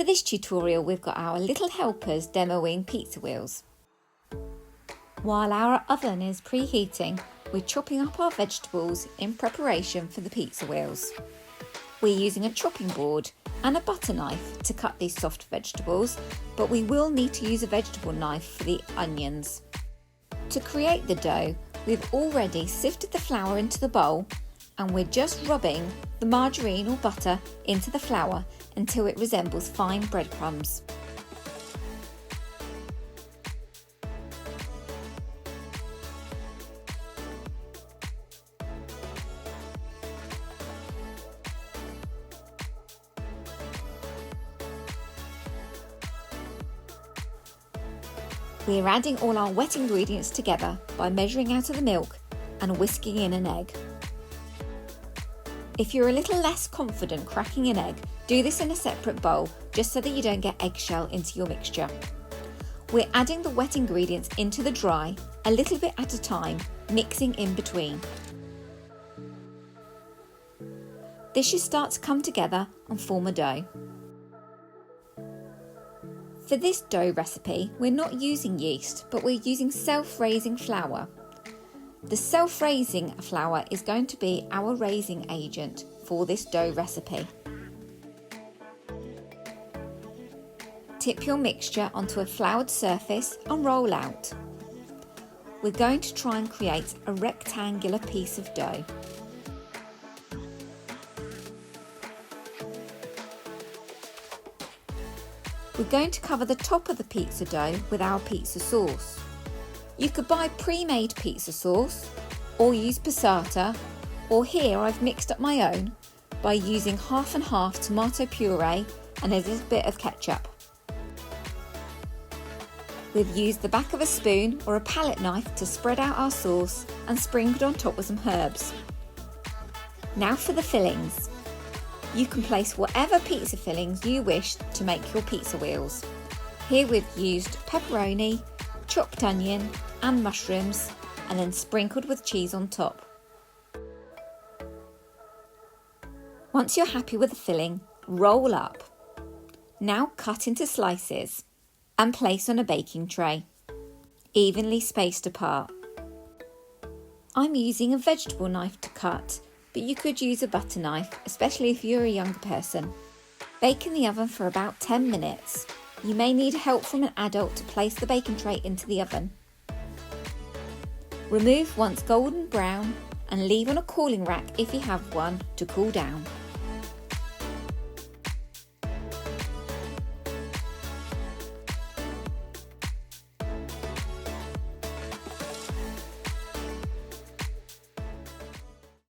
For this tutorial we've got our little helpers demoing pizza wheels. While our oven is preheating, we're chopping up our vegetables in preparation for the pizza wheels. We're using a chopping board and a butter knife to cut these soft vegetables, but we will need to use a vegetable knife for the onions. To create the dough, we've already sifted the flour into the bowl and we're just rubbing the margarine or butter into the flour until it resembles fine breadcrumbs. We're adding all our wet ingredients together by measuring out of the milk and whisking in an egg. If you're a little less confident cracking an egg, do this in a separate bowl just so that you don't get eggshell into your mixture. We're adding the wet ingredients into the dry a little bit at a time, mixing in between. This should start to come together and form a dough. For this dough recipe, we're not using yeast, but we're using self-raising flour. The self-raising flour is going to be our raising agent for this dough recipe. Tip your mixture onto a floured surface and roll out. We're going to try and create a rectangular piece of dough. We're going to cover the top of the pizza dough with our pizza sauce. You could buy pre-made pizza sauce or use passata, or here I've mixed up my own by using half and half tomato puree and a little bit of ketchup. We've used the back of a spoon or a palette knife to spread out our sauce and sprinkled on top with some herbs. Now for the fillings. You can place whatever pizza fillings you wish to make your pizza wheels. Here we've used pepperoni, chopped onion and mushrooms, and then sprinkled with cheese on top. Once you're happy with the filling, roll up. Now cut into slices and place on a baking tray, evenly spaced apart. I'm using a vegetable knife to cut, but you could use a butter knife, especially if you're a younger person. Bake in the oven for about 10 minutes. You may need help from an adult to place the baking tray into the oven. Remove once golden brown and leave on a cooling rack if you have one to cool down.